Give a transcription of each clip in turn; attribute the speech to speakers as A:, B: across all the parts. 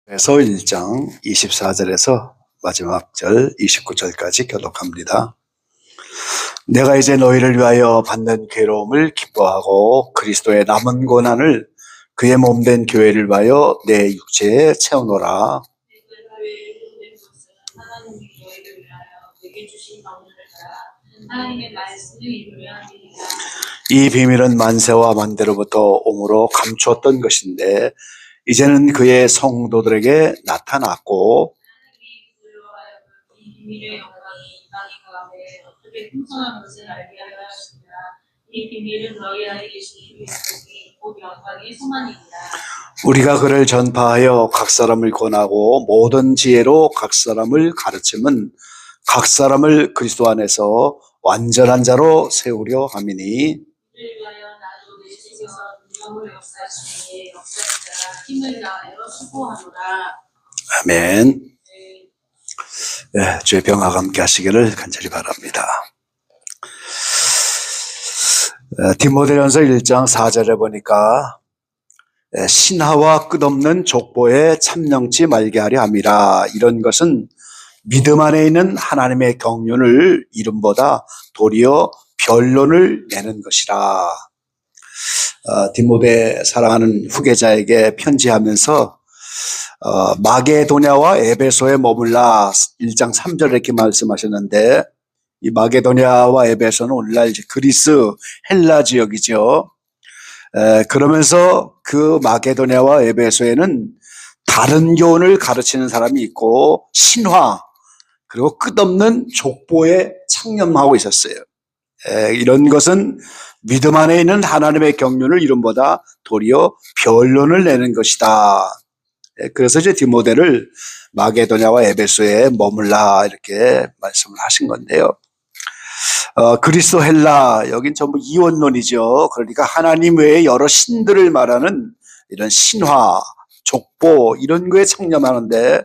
A: 그래서 1장 24절에서 마지막 절 29절까지 교독합니다. 내가 이제 너희를 위하여 받는 괴로움을 기뻐하고 그리스도의 남은 고난을 그의 몸된 교회를 위하여 내 육체에 채우노라. 이 비밀은 만세와 만대로부터 옴으로 감추었던 것인데 이제는 그의 성도들에게 나타났고 우리가 그를 전파하여 각 사람을 권하고 모든 지혜로 각 사람을 가르침은 각 사람을 그리스도 안에서 완전한 자로 세우려 함이니 아멘. 네, 주의 평화가 함께 하시기를 간절히 바랍니다. 디모데전서 1장 4절에 보니까 신하와 끝없는 족보에 참령치 말게 하려 함이라. 이런 것은 믿음 안에 있는 하나님의 경륜을 이름보다 도리어 변론을 내는 것이라. 디모데 사랑하는 후계자에게 편지하면서 마게도냐와 에베소에 머물라 1장 3절에 이렇게 말씀하셨는데, 이 마게도냐와 에베소는 오늘날 그리스 헬라 지역이죠. 그러면서 그 마게도냐와 에베소에는 다른 교훈을 가르치는 사람이 있고 신화 그리고 끝없는 족보에 창념하고 있었어요. 이런 것은 믿음 안에 있는 하나님의 경륜을 이름보다 도리어 변론을 내는 것이다. 그래서 이제 디모데를 마게도냐와 에베소에 머물라 이렇게 말씀을 하신 건데요. 그리스도 헬라, 여긴 전부 이원론이죠. 그러니까 하나님 외에 여러 신들을 말하는 이런 신화, 족보 이런 거에 창념하는데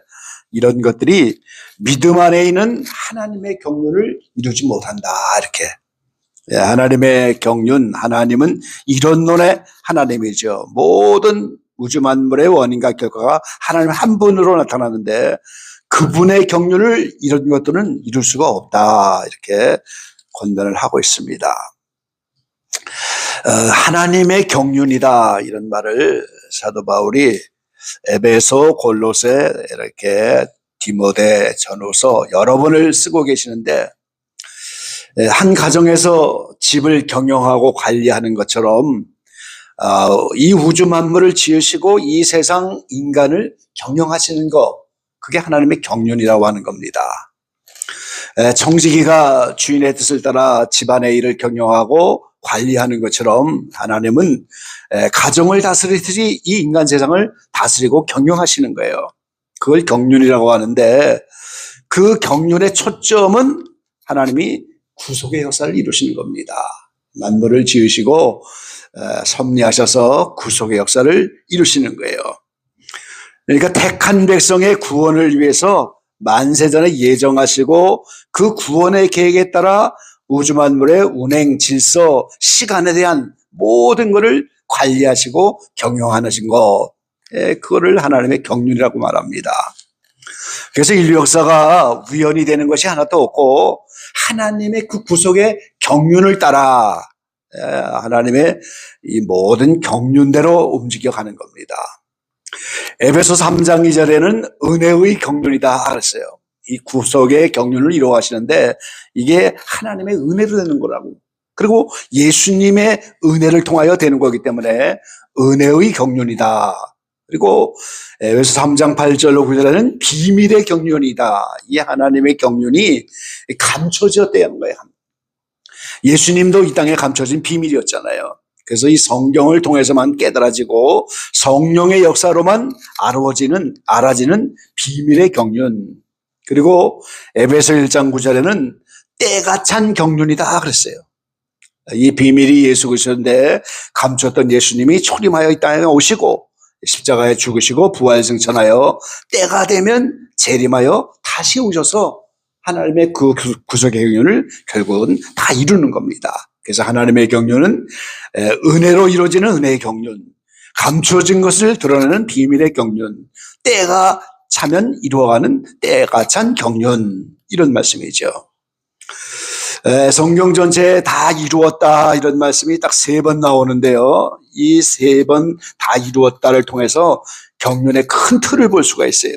A: 이런 것들이 믿음 안에 있는 하나님의 경륜을 이루지 못한다 이렇게. 하나님의 경륜, 하나님은 이론론의 하나님이죠. 모든 우주 만물의 원인과 결과가 하나님 한 분으로 나타나는데 그분의 경륜을 이런 것들은 이룰 수가 없다 이렇게 권면을 하고 있습니다. 하나님의 경륜이다 이런 말을 사도 바울이 에베소, 골로새 이렇게 디모데 전후서 여러 번을 쓰고 계시는데 한 가정에서 집을 경영하고 관리하는 것처럼 이 우주 만물을 지으시고 이 세상 인간을 경영하시는 것, 그게 하나님의 경륜이라고 하는 겁니다. 청지기가 주인의 뜻을 따라 집안의 일을 경영하고 관리하는 것처럼 하나님은 가정을 다스리듯이 이 인간 세상을 다스리고 경영하시는 거예요. 그걸 경륜이라고 하는데 그 경륜의 초점은 하나님이 구속의 역사를 이루시는 겁니다. 만물을 지으시고 섭리하셔서 구속의 역사를 이루시는 거예요. 그러니까 택한 백성의 구원을 위해서 만세전에 예정하시고 그 구원의 계획에 따라 우주 만물의 운행, 질서, 시간에 대한 모든 것을 관리하시고 경영하신 것, 그거를 하나님의 경륜이라고 말합니다. 그래서 인류 역사가 우연히 되는 것이 하나도 없고 하나님의 그 구속의 경륜을 따라 하나님의 이 모든 경륜대로 움직여가는 겁니다. 에베소 3장 2절에는 은혜의 경륜이다 그랬어요. 이 구속의 경륜을 이루어가시는데 이게 하나님의 은혜로 되는 거라고. 그리고 예수님의 은혜를 통하여 되는 거기 때문에 은혜의 경륜이다. 그리고 에베소 3장 8절로 9절에는 비밀의 경륜이다. 이 하나님의 경륜이 감춰졌다는 거예요. 예수님도 이 땅에 감춰진 비밀이었잖아요. 그래서 이 성경을 통해서만 깨달아지고 성령의 역사로만 알아지는 비밀의 경륜. 그리고 에베소 1장 9절에는 때가 찬 경륜이다 그랬어요. 이 비밀이 예수 그리스도인데 감췄던 예수님이 초림하여 이 땅에 오시고 십자가에 죽으시고 부활승천하여 때가 되면 재림하여 다시 오셔서 하나님의 그 구속의 경륜을 결국은 다 이루는 겁니다. 그래서 하나님의 경륜은 은혜로 이루어지는 은혜의 경륜, 감추어진 것을 드러내는 비밀의 경륜, 때가 차면 이루어가는 때가 찬 경륜, 이런 말씀이죠. 성경 전체에 다 이루었다 이런 말씀이 딱 3번 나오는데요. 이 3번 다 이루었다를 통해서 경륜의 큰 틀을 볼 수가 있어요.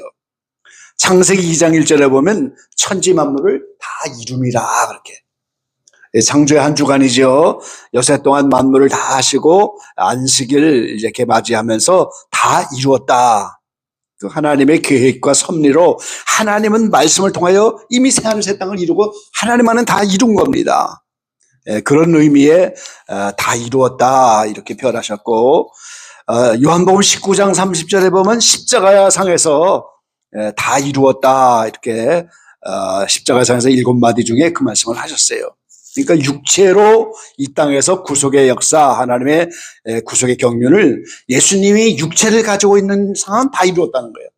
A: 창세기 2장 1절에 보면 천지 만물을 다 이룸이라 그렇게. 창조의 한 주간이죠. 여세 동안 만물을 다 하시고 안식일 이렇게 맞이하면서 다 이루었다. 그 하나님의 계획과 섭리로 하나님은 말씀을 통하여 이미 새하늘 새 땅을 이루고 하나님만은 다 이룬 겁니다. 그런 의미에 다 이루었다 이렇게 표현하셨고, 요한복음 19장 30절에 보면 십자가상에서 다 이루었다 이렇게 십자가상에서 7마디 중에 그 말씀을 하셨어요. 그러니까 육체로 이 땅에서 구속의 역사, 하나님의 구속의 경륜을 예수님이 육체를 가지고 있는 상황은 다 이루었다는 거예요.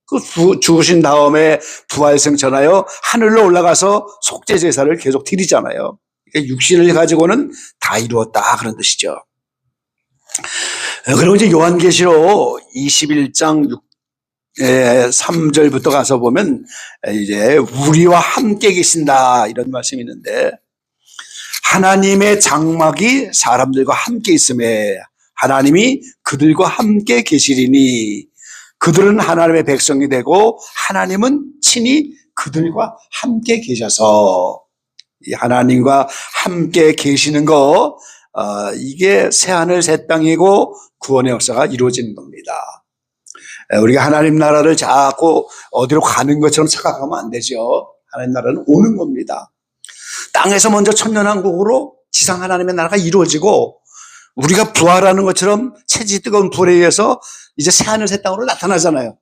A: 그 죽으신 다음에 부활승천하여 하늘로 올라가서 속죄 제사를 계속 드리잖아요. 그러니까 육신을 가지고는 다 이루었다 그런 뜻이죠. 그리고 이제 요한계시록 21장 3절부터 가서 보면 이제 우리와 함께 계신다 이런 말씀이 있는데, 하나님의 장막이 사람들과 함께 있음에 하나님이 그들과 함께 계시리니 그들은 하나님의 백성이 되고 하나님은 친히 그들과 함께 계셔서, 이 하나님과 함께 계시는 거, 이게 새하늘 새 땅이고 구원의 역사가 이루어지는 겁니다. 우리가 하나님 나라를 자꾸 어디로 가는 것처럼 생각하면 안 되죠. 하나님 나라는 오는 겁니다. 땅에서 먼저 천년왕국으로 지상 하나님의 나라가 이루어지고 우리가 부활하는 것처럼 채지 뜨거운 불에 의해서 이제 새하늘 새 땅으로 나타나잖아요.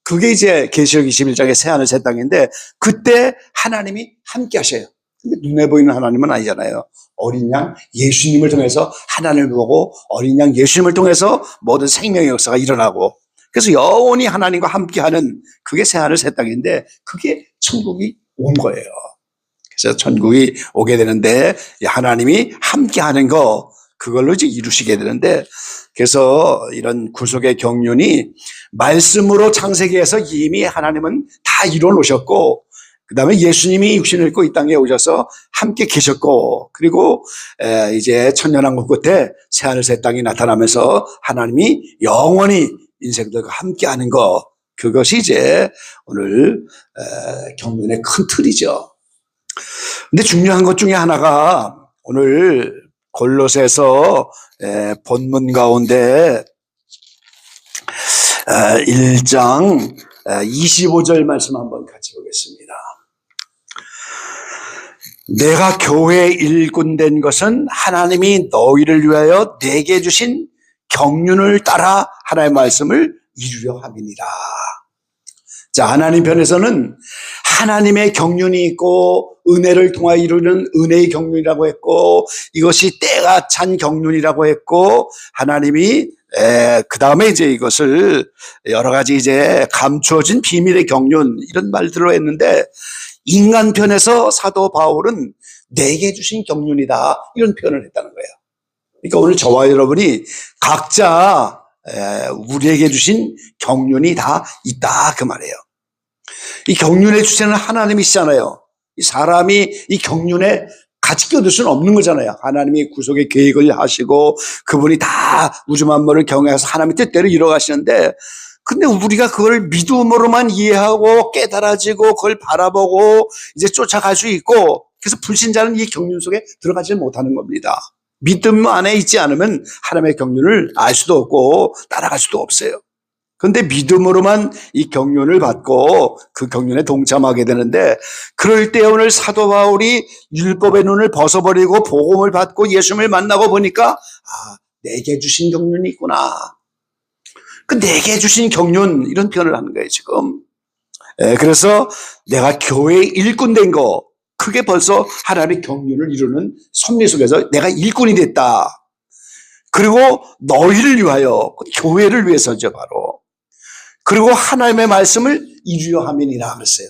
A: 그게 이제 계시록 21장의 새하늘 새 땅인데, 그때 하나님이 함께 하셔요. 근데 눈에 보이는 하나님은 아니잖아요. 어린 양 예수님을 통해서 하나님을 보고 어린 양 예수님을 통해서 모든 생명의 역사가 일어나고, 그래서 영원히 하나님과 함께하는 그게 새하늘 새 땅인데, 그게 천국이 온 거예요. 그래서 천국이 오게 되는데 하나님이 함께하는 거, 그걸로 이제 이루시게 되는데, 그래서 이런 구속의 경륜이 말씀으로 창세기에서 이미 하나님은 다 이루어 놓으셨고, 그 다음에 예수님이 육신을 입고 이 땅에 오셔서 함께 계셨고, 그리고 이제 천년왕국 끝에 새하늘 새 땅이 나타나면서 하나님이 영원히 인생들과 함께하는 거, 그것이 이제 오늘 경륜의 큰 틀이죠. 근데 중요한 것 중에 하나가 오늘 골로새서 본문 가운데 1장 25절 말씀 한번 같이 보겠습니다. 내가 교회에 일꾼된 것은 하나님이 너희를 위하여 내게 주신 경륜을 따라 하나님의 말씀을 이루려 함이니라. 자, 하나님 편에서는 하나님의 경륜이 있고 은혜를 통하여 이루는 은혜의 경륜이라고 했고, 이것이 때가 찬 경륜이라고 했고, 하나님이 그 다음에 이제 이것을 여러 가지 이제 감추어진 비밀의 경륜, 이런 말들로 했는데, 인간 편에서 사도 바울은 내게 주신 경륜이다 이런 표현을 했다는 거예요. 그러니까 오늘 저와 여러분이 각자 우리에게 주신 경륜이 다 있다 그 말이에요. 이 경륜의 주체는 하나님이시잖아요. 이 사람이 이 경륜에 같이 껴들 수는 없는 거잖아요. 하나님이 구속의 계획을 하시고 그분이 다 우주 만물을 경외해서 하나님의 뜻대로 이뤄가시는데, 근데 우리가 그걸 믿음으로만 이해하고 깨달아지고 그걸 바라보고 이제 쫓아갈 수 있고, 그래서 불신자는 이 경륜 속에 들어가지 못하는 겁니다. 믿음 안에 있지 않으면 하나님의 경륜을 알 수도 없고 따라갈 수도 없어요. 그런데 믿음으로만 이 경륜을 받고 그 경륜에 동참하게 되는데, 그럴 때 오늘 사도 바울이 율법의 눈을 벗어버리고 복음을 받고 예수님을 만나고 보니까 내게 주신 경륜이 있구나. 그 내게 주신 경륜, 이런 표현을 하는 거예요 지금. 그래서 내가 교회에 일꾼된 거, 그게 벌써 하나님의 경륜을 이루는 섭리 속에서 내가 일꾼이 됐다. 그리고 너희를 위하여, 교회를 위해서죠 바로. 그리고 하나님의 말씀을 이루려 함이니라 그랬어요.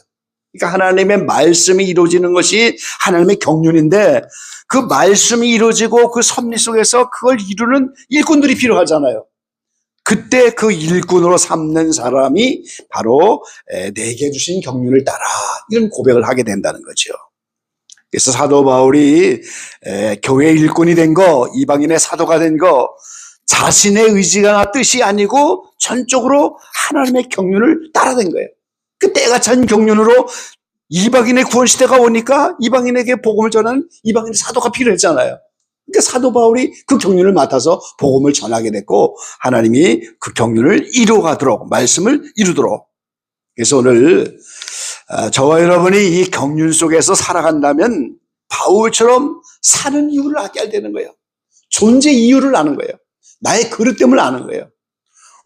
A: 그러니까 하나님의 말씀이 이루어지는 것이 하나님의 경륜인데, 그 말씀이 이루어지고 그 섭리 속에서 그걸 이루는 일꾼들이 필요하잖아요. 그때 그 일꾼으로 삼는 사람이 바로 내게 주신 경륜을 따라 이런 고백을 하게 된다는 거죠. 그래서 사도 바울이 교회 일꾼이 된 거, 이방인의 사도가 된 거, 자신의 의지가 뜻이 아니고 전적으로 하나님의 경륜을 따라된 거예요. 그 때가 찬 경륜으로 이방인의 구원 시대가 오니까 이방인에게 복음을 전하는 이방인의 사도가 필요했잖아요. 그러니까 사도 바울이 그 경륜을 맡아서 복음을 전하게 됐고 하나님이 그 경륜을 이루어가도록 말씀을 이루도록. 그래서 오늘 저와 여러분이 이 경륜 속에서 살아간다면 바울처럼 사는 이유를 알게 되는 거예요. 존재 이유를 아는 거예요. 나의 그릇됨을 아는 거예요.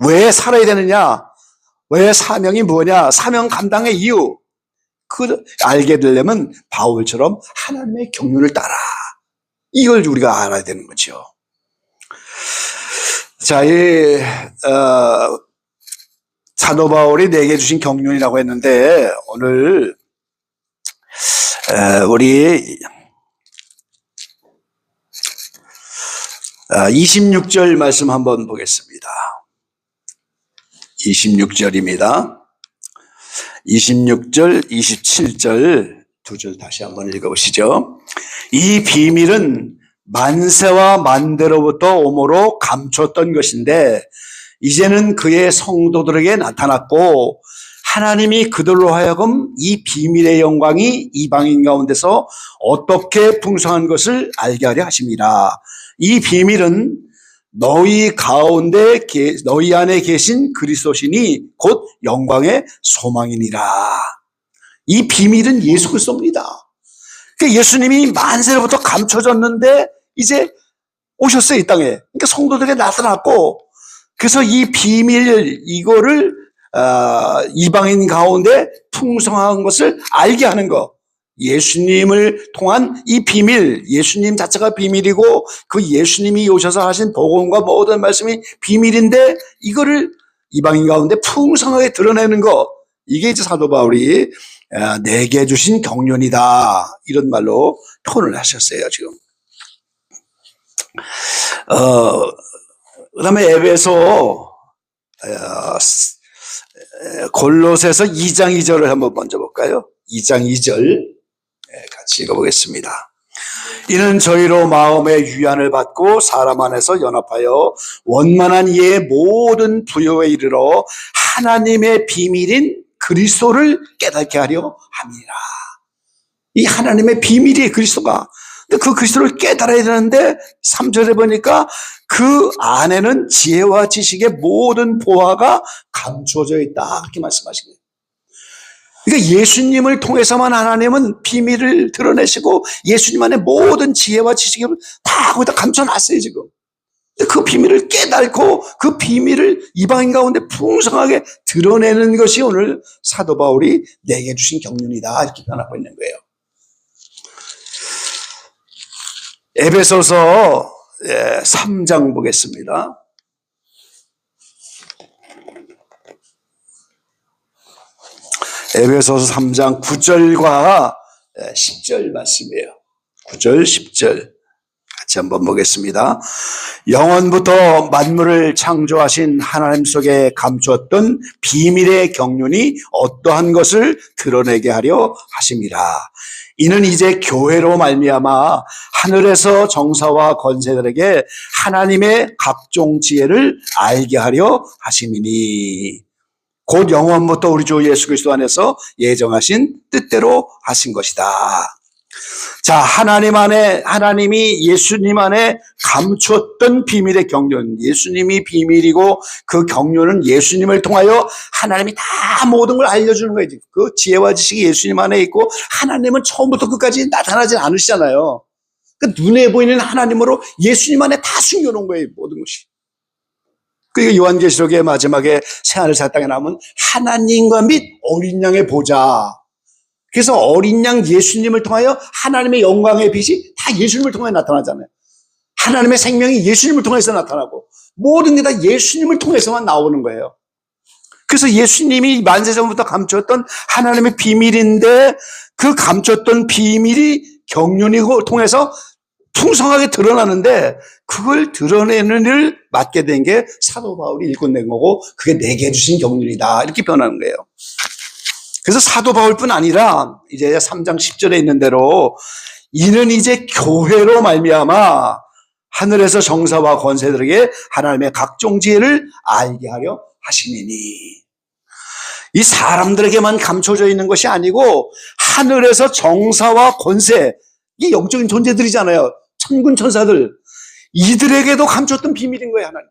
A: 왜 살아야 되느냐? 왜 사명이 뭐냐? 사명 감당의 이유. 그 알게 되려면 바울처럼 하나님의 경륜을 따라. 이걸 우리가 알아야 되는 거죠. 자, 사도 바울이 내게 주신 경륜이라고 했는데 오늘 우리 26절 말씀 한번 보겠습니다. 26절입니다. 26절, 27절 두 절 다시 한번 읽어보시죠. 이 비밀은 만세와 만대로부터 오므로 감췄던 것인데 이제는 그의 성도들에게 나타났고 하나님이 그들로 하여금 이 비밀의 영광이 이방인 가운데서 어떻게 풍성한 것을 알게 하려 하심이라. 이 비밀은 너희 가운데 너희 안에 계신 그리스도시니 곧 영광의 소망이니라. 이 비밀은 예수 그리스도입니다. 그러니까 예수님이 만세로부터 감춰졌는데 이제 오셨어요, 이 땅에. 그러니까 성도들에게 나타났고 그래서 이 비밀 이거를 이방인 가운데 풍성한 것을 알게 하는 것. 예수님을 통한 이 비밀, 예수님 자체가 비밀이고 그 예수님이 오셔서 하신 복음과 모든 말씀이 비밀인데 이거를 이방인 가운데 풍성하게 드러내는 것. 이게 이제 사도 바울이 내게 주신 경륜이다. 이런 말로 표현을 하셨어요, 지금. 그 다음에 에베소, 골로새서 2장 2절을 한번 먼저 볼까요? 2장 2절. 같이 읽어보겠습니다. 이는 저희로 마음의 유안을 받고 사람 안에서 연합하여 원만한 이의 모든 부요에 이르러 하나님의 비밀인 그리스도를 깨닫게 하려 함이라. 이 하나님의 비밀이 그리스도가. 근데 그 그리스도를 깨달아야 되는데 3절에 보니까 그 안에는 지혜와 지식의 모든 보화가 감추어져 있다. 그렇게 말씀하시네요. 그러니까 예수님을 통해서만 하나님은 비밀을 드러내시고 예수님 안에 모든 지혜와 지식을 다 거기다 감춰놨어요, 지금. 그 비밀을 깨닫고 그 비밀을 이방인 가운데 풍성하게 드러내는 것이 오늘 사도 바울이 내게 주신 경륜이다. 이렇게 표현하고 있는 거예요. 에베소서 3장 보겠습니다. 에베소서 3장 9절과 10절 말씀이에요. 9절, 10절 같이 한번 보겠습니다. 영원부터 만물을 창조하신 하나님 속에 감추었던 비밀의 경륜이 어떠한 것을 드러내게 하려 하심이라. 이는 이제 교회로 말미암아 하늘에서 정사와 권세들에게 하나님의 각종 지혜를 알게 하려 하심이니 곧 영원부터 우리 주 예수 그리스도 안에서 예정하신 뜻대로 하신 것이다. 자, 하나님이 예수님 안에 감추었던 비밀의 경륜, 예수님이 비밀이고 그 경륜은 예수님을 통하여 하나님이 다 모든 걸 알려주는 거예요. 그 지혜와 지식이 예수님 안에 있고 하나님은 처음부터 끝까지 나타나지 않으시잖아요. 그 눈에 보이는 하나님으로 예수님 안에 다 숨겨놓은 거예요, 모든 것이. 그리고 요한계시록의 마지막에 새하늘 새 땅에 나오면 하나님과 및 어린 양의 보좌. 그래서 어린 양 예수님을 통하여 하나님의 영광의 빛이 다 예수님을 통해 나타나잖아요. 하나님의 생명이 예수님을 통해서 나타나고 모든 게 다 예수님을 통해서만 나오는 거예요. 그래서 예수님이 만세전부터 감췄던 하나님의 비밀인데 그 감췄던 비밀이 경륜이고 통해서 풍성하게 드러나는데 그걸 드러내는 일을 맡게 된 게 사도 바울이 일꾼 낸 거고 그게 내게 주신 경륜이다 이렇게 변하는 거예요. 그래서 사도 바울뿐 아니라 이제 3장 10절에 있는 대로 이는 이제 교회로 말미암아 하늘에서 정사와 권세들에게 하나님의 각종 지혜를 알게 하려 하심이니, 이 사람들에게만 감춰져 있는 것이 아니고 하늘에서 정사와 권세, 이게 영적인 존재들이잖아요. 천군 천사들, 이들에게도 감췄던 비밀인 거예요, 하나님.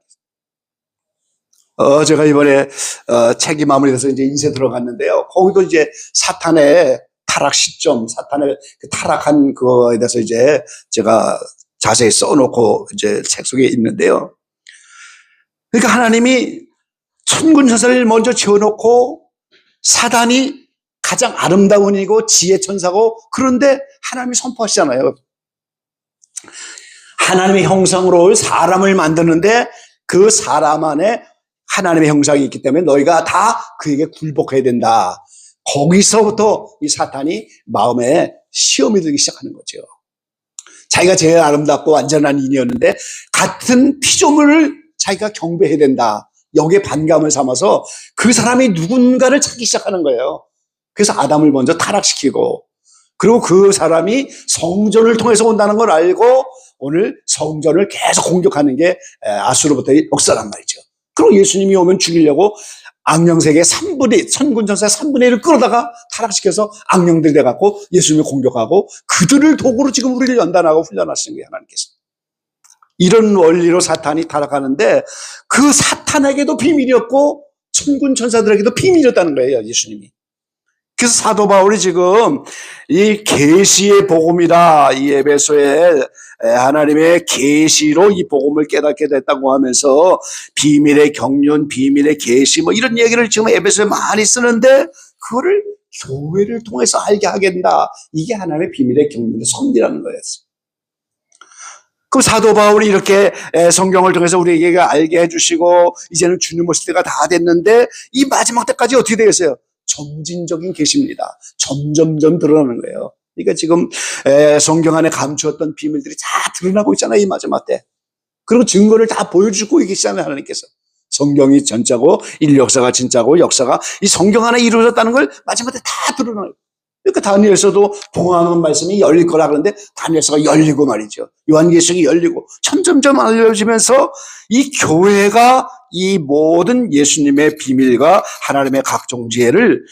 A: 제가 이번에 책이 마무리돼서 이제 인쇄 들어갔는데요. 거기도 이제 사탄의 타락 시점, 사탄의 그 타락한 그거에 대해서 이제 제가 자세히 써놓고 이제 책 속에 있는데요. 그러니까 하나님이 천군 천사를 먼저 지어놓고 사단이 가장 아름다운 이고 지혜 천사고, 그런데 하나님이 선포하시잖아요. 하나님의 형상으로 사람을 만드는데 그 사람 안에 하나님의 형상이 있기 때문에 너희가 다 그에게 굴복해야 된다. 거기서부터 이 사탄이 마음에 시험이 들기 시작하는 거죠. 자기가 제일 아름답고 완전한 인이었는데 같은 피조물을 자기가 경배해야 된다. 여기에 반감을 삼아서 그 사람이 누군가를 찾기 시작하는 거예요. 그래서 아담을 먼저 타락시키고, 그리고 그 사람이 성전을 통해서 온다는 걸 알고 오늘 성전을 계속 공격하는 게 아수르부터의 역사란 말이죠. 그리고 예수님이 오면 죽이려고 악령세계 3분의, 천군천사의 3분의 1을 끌어다가 타락시켜서 악령들이 돼갖고 예수님을 공격하고 그들을 도구로 지금 우리를 연단하고 훈련하시는 거예요, 하나님께서. 이런 원리로 사탄이 타락하는데 그 사탄에게도 비밀이었고 천군천사들에게도 비밀이었다는 거예요, 예수님이. 그래서 사도 바울이 지금 이 계시의 복음이다, 이 에베소에 하나님의 계시로 이 복음을 깨닫게 됐다고 하면서 비밀의 경륜, 비밀의 계시 뭐 이런 얘기를 지금 에베소에 많이 쓰는데 그거를 교회를 통해서 알게 하겠다. 이게 하나님의 비밀의 경륜의 선비라는 거였어요. 그 사도 바울이 이렇게 성경을 통해서 우리에게 알게 해주시고 이제는 주님 오실 때가 다 됐는데 이 마지막 때까지 어떻게 되겠어요? 점진적인 계시입니다. 점점점 드러나는 거예요. 그러니까 지금 성경 안에 감추었던 비밀들이 다 드러나고 있잖아요, 이 마지막 때. 그리고 증거를 다 보여주고 계시잖아요, 하나님께서. 성경이 전짜고 인력사가 진짜고 역사가 이 성경 안에 이루어졌다는 걸 마지막 때 다 드러나요. 그러니까 다니엘서도 봉황한 말씀이 열릴 거라 그러는데 다니엘서가 열리고 말이죠. 요한계시록이 열리고 점점점 알려지면서 이 교회가 이 모든 예수님의 비밀과 하나님의 각종 지혜를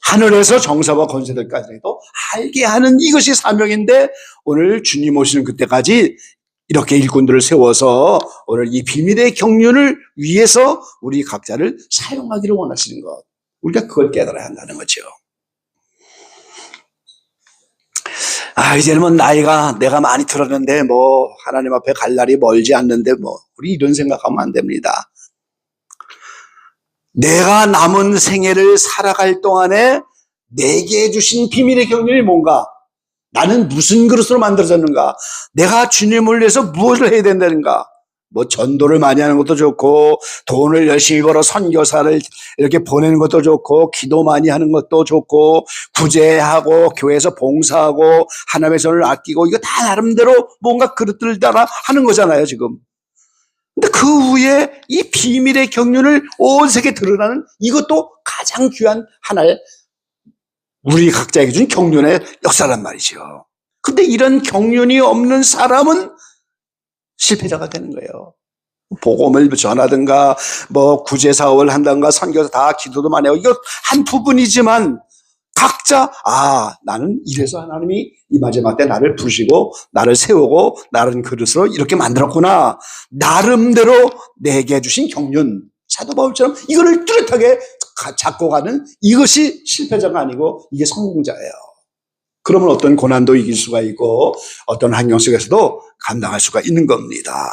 A: 하늘에서 정사와 권세들까지도 알게 하는 이것이 사명인데, 오늘 주님 오시는 그때까지 이렇게 일꾼들을 세워서 오늘 이 비밀의 경륜을 위해서 우리 각자를 사용하기를 원하시는 것, 우리가 그걸 깨달아야 한다는 거죠. 이제는 뭐 나이가 내가 많이 들었는데 뭐 하나님 앞에 갈 날이 멀지 않는데 뭐 우리 이런 생각하면 안 됩니다. 내가 남은 생애를 살아갈 동안에 내게 주신 비밀의 경륜이 뭔가, 나는 무슨 그릇으로 만들어졌는가, 내가 주님을 위해서 무엇을 해야 된다는가. 뭐 전도를 많이 하는 것도 좋고 돈을 열심히 벌어 선교사를 이렇게 보내는 것도 좋고 기도 많이 하는 것도 좋고 구제하고 교회에서 봉사하고 하나님의 손을 아끼고, 이거 다 나름대로 뭔가 그릇들을 따라 하는 거잖아요, 지금. 근데 그 후에 이 비밀의 경륜을 온 세계에 드러나는 이것도 가장 귀한 하나의 우리 각자에게 준 경륜의 역사란 말이죠. 근데 이런 경륜이 없는 사람은 실패자가 되는 거예요. 복음을 전하든가 뭐 구제 사업을 한다든가 선교사 다 기도도 많이 하고 이거 한 부분이지만 각자 나는 이래서 하나님이 이 마지막 때 나를 부르시고 나를 세우고 나른 그릇으로 이렇게 만들었구나, 나름대로 내게 주신 경륜, 사도 바울처럼 이거를 뚜렷하게 잡고 가는 이것이 실패자가 아니고 이게 성공자예요. 그러면 어떤 고난도 이길 수가 있고 어떤 환경 속에서도 감당할 수가 있는 겁니다.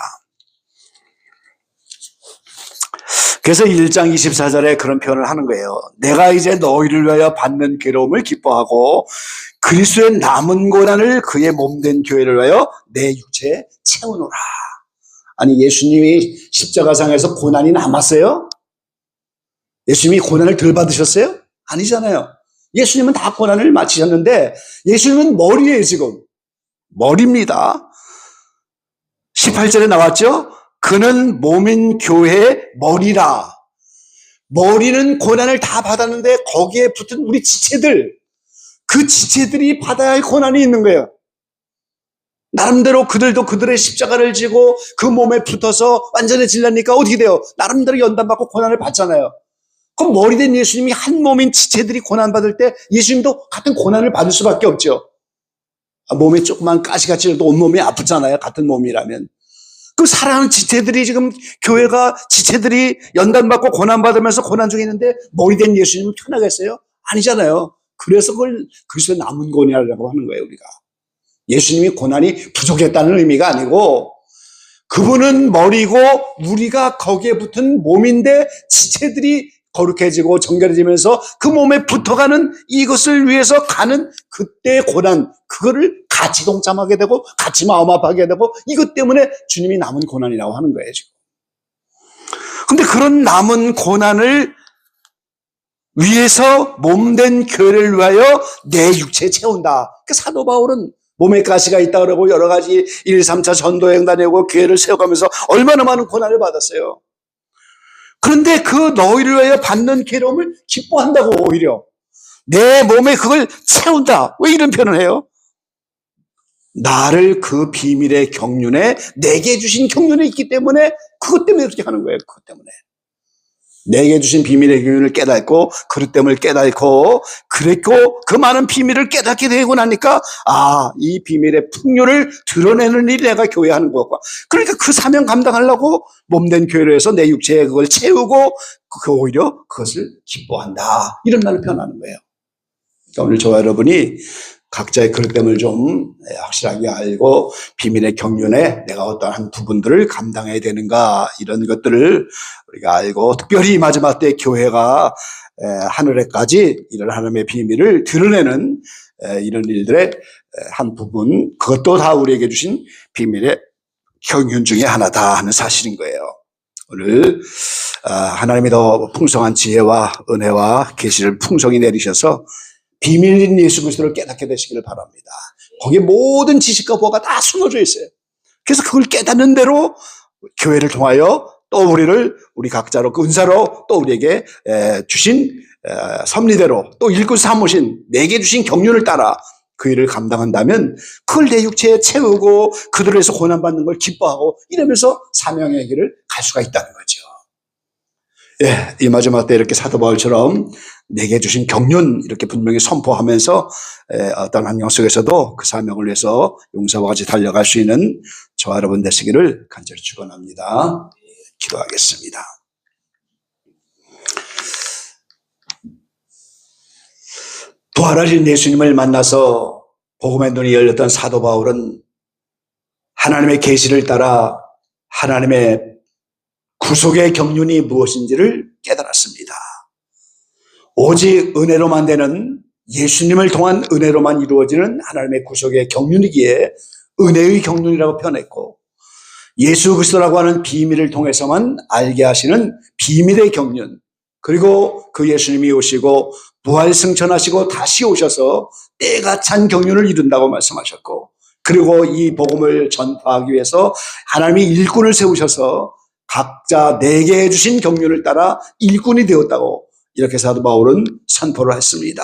A: 그래서 1장 24절에 그런 표현을 하는 거예요. 내가 이제 너희를 위하여 받는 괴로움을 기뻐하고 그리스도의 남은 고난을 그의 몸된 교회를 위하여 내 육체에 채우노라. 아니, 예수님이 십자가상에서 고난이 남았어요? 예수님이 고난을 덜 받으셨어요? 아니잖아요. 예수님은 다 고난을 마치셨는데 예수님은 머리에 지금 머리입니다. 18절에 나왔죠? 그는 몸인 교회의 머리라. 머리는 고난을 다 받았는데 거기에 붙은 우리 지체들, 그 지체들이 받아야 할 고난이 있는 거예요. 나름대로 그들도 그들의 십자가를 지고 그 몸에 붙어서 완전해지려니까 어떻게 돼요? 나름대로 연단받고 고난을 받잖아요. 그럼 머리된 예수님이 한 몸인 지체들이 고난받을 때 예수님도 같은 고난을 받을 수밖에 없죠. 몸에 조그만 가시가 찔러도 온몸이 아프잖아요. 같은 몸이라면. 그 사랑하는 지체들이 지금 교회가 지체들이 연단받고 고난받으면서 고난 중에 있는데 머리된 예수님은 편하겠어요? 아니잖아요. 그래서 그걸 그리스도의 남은 고난이라고 하는 거예요, 우리가. 예수님이 고난이 부족했다는 의미가 아니고 그분은 머리고 우리가 거기에 붙은 몸인데 지체들이 거룩해지고 정결해지면서 그 몸에 붙어가는 이것을 위해서 가는 그때의 고난, 그거를 같이 동참하게 되고 같이 마음 아파하게 되고 이것 때문에 주님이 남은 고난이라고 하는 거예요, 지금. 근데 그런 남은 고난을 위해서 몸된 교회를 위하여 내 육체에 채운다. 그 사도 바울은 몸에 가시가 있다 그러고 여러 가지 1, 3차 전도여행 다니고 교회를 세워가면서 얼마나 많은 고난을 받았어요. 그런데 그 너희를 위하여 받는 괴로움을 기뻐한다고 오히려. 내 몸에 그걸 채운다. 왜 이런 표현을 해요? 나를 그 비밀의 경륜에 내게 주신 경륜에 있기 때문에 그것 때문에 그렇게 하는 거예요. 그것 때문에. 내게 주신 비밀의 경륜을 깨닫고 그릇됨을 깨닫고 그랬고 그 많은 비밀을 깨닫게 되고 나니까 이 비밀의 풍요를 드러내는 일이 내가 교회 하는 것과 그러니까 그 사명 감당하려고 몸된 교회를 해서 내 육체에 그걸 채우고 오히려 그것을 기뻐한다. 이런 말을 표현하는 거예요. 그러니까 오늘 저와 여러분이 각자의 그릇됨을 좀 확실하게 알고 비밀의 경륜에 내가 어떠한 부분들을 감당해야 되는가 이런 것들을 우리가 알고 특별히 마지막 때 교회가 하늘에까지 이런 하나님의 비밀을 드러내는 이런 일들의 한 부분 그것도 다 우리에게 주신 비밀의 경륜 중에 하나다 하는 사실인 거예요. 오늘 하나님이 더 풍성한 지혜와 은혜와 계시를 풍성히 내리셔서 비밀인 예수 그리스도를 깨닫게 되시기를 바랍니다. 거기에 모든 지식과 보화가 다 숨어져 있어요. 그래서 그걸 깨닫는 대로 교회를 통하여 또 우리 각자로 그 은사로 또 우리에게 주신 섭리대로 또 일꾼 삼으신 내게 주신 경륜을 따라 그 일을 감당한다면 그걸 내 육체에 채우고 그들을 위해서 고난받는 걸 기뻐하고 이러면서 사명의 길을 갈 수가 있다는 거죠. 이 마지막 때 이렇게 사도 바울처럼 내게 주신 경륜 이렇게 분명히 선포하면서 어떤 환경 속에서도 그 사명을 위해서 용사와 같이 달려갈 수 있는 저와 여러분 되시기를 간절히 축원합니다. 기도하겠습니다. 부활하신 예수님을 만나서 복음의 눈이 열렸던 사도 바울은 하나님의 계시를 따라 하나님의 구속의 경륜이 무엇인지를 깨달았습니다. 오직 은혜로만 되는 예수님을 통한 은혜로만 이루어지는 하나님의 구속의 경륜이기에 은혜의 경륜이라고 표현했고 예수 그리스도라고 하는 비밀을 통해서만 알게 하시는 비밀의 경륜 그리고 그 예수님이 오시고 부활 승천하시고 다시 오셔서 때가 찬 경륜을 이룬다고 말씀하셨고 그리고 이 복음을 전파하기 위해서 하나님이 일꾼을 세우셔서 각자 내게 해주신 경륜을 따라 일꾼이 되었다고 이렇게 사도 바울은 선포를 했습니다.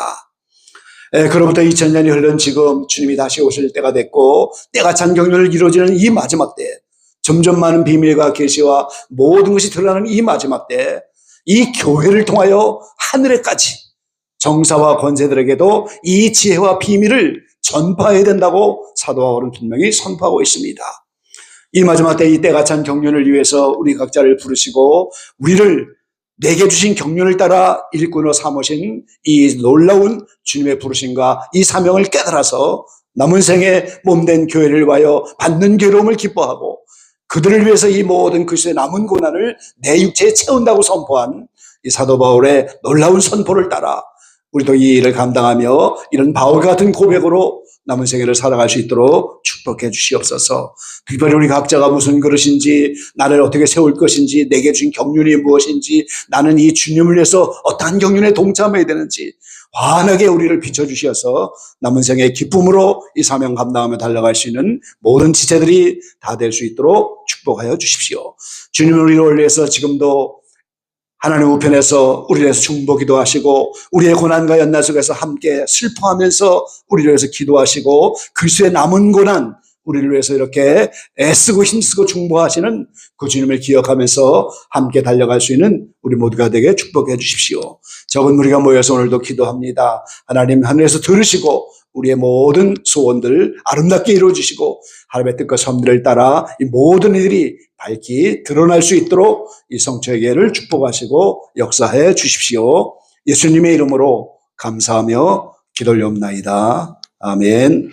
A: 그로부터 2000년이 흐른 지금 주님이 다시 오실 때가 됐고 때가 찬 경륜을 이루어지는 이 마지막 때 점점 많은 비밀과 계시와 모든 것이 드러나는 이 마지막 때 이 교회를 통하여 하늘에까지 정사와 권세들에게도 이 지혜와 비밀을 전파해야 된다고 사도 바울은 분명히 선포하고 있습니다. 이 마지막 때 이 때가 찬 경륜을 위해서 우리 각자를 부르시고 우리를 내게 주신 경륜을 따라 일꾼으로 삼으신 이 놀라운 주님의 부르심과 이 사명을 깨달아서 남은 생에 몸된 교회를 위하여 받는 괴로움을 기뻐하고 그들을 위해서 이 모든 그리스도의 남은 고난을 내 육체에 채운다고 선포한 이 사도 바울의 놀라운 선포를 따라 우리도 이 일을 감당하며 이런 바울 같은 고백으로 남은 생애를 살아갈 수 있도록 축복해 주시옵소서. 특별히 우리 각자가 무슨 그릇인지, 나를 어떻게 세울 것인지, 내게 주신 경륜이 무엇인지, 나는 이 주님을 위해서 어떠한 경륜에 동참해야 되는지 환하게 우리를 비춰주셔서 남은 생의 기쁨으로 이 사명 감당하며 달려갈 수 있는 모든 지체들이 다 될 수 있도록 축복하여 주십시오. 주님은 우리를 위해서 지금도 하나님 우편에서 우리를 위해서 중보기도 하시고, 우리의 고난과 연난 속에서 함께 슬퍼하면서 우리를 위해서 기도하시고, 그리스도의 남은 고난, 우리를 위해서 이렇게 애쓰고 힘쓰고 중보하시는 그 주님을 기억하면서 함께 달려갈 수 있는 우리 모두가 되게 축복해 주십시오. 적은 무리가 모여서 오늘도 기도합니다. 하나님 하늘에서 들으시고 우리의 모든 소원들 아름답게 이루어주시고, 하나님의 뜻과 섭리를 따라 이 모든 일들이 밝히 드러날 수 있도록 이 성처에게를 축복하시고 역사해 주십시오. 예수님의 이름으로 감사하며 기도 올리옵나이다. 아멘.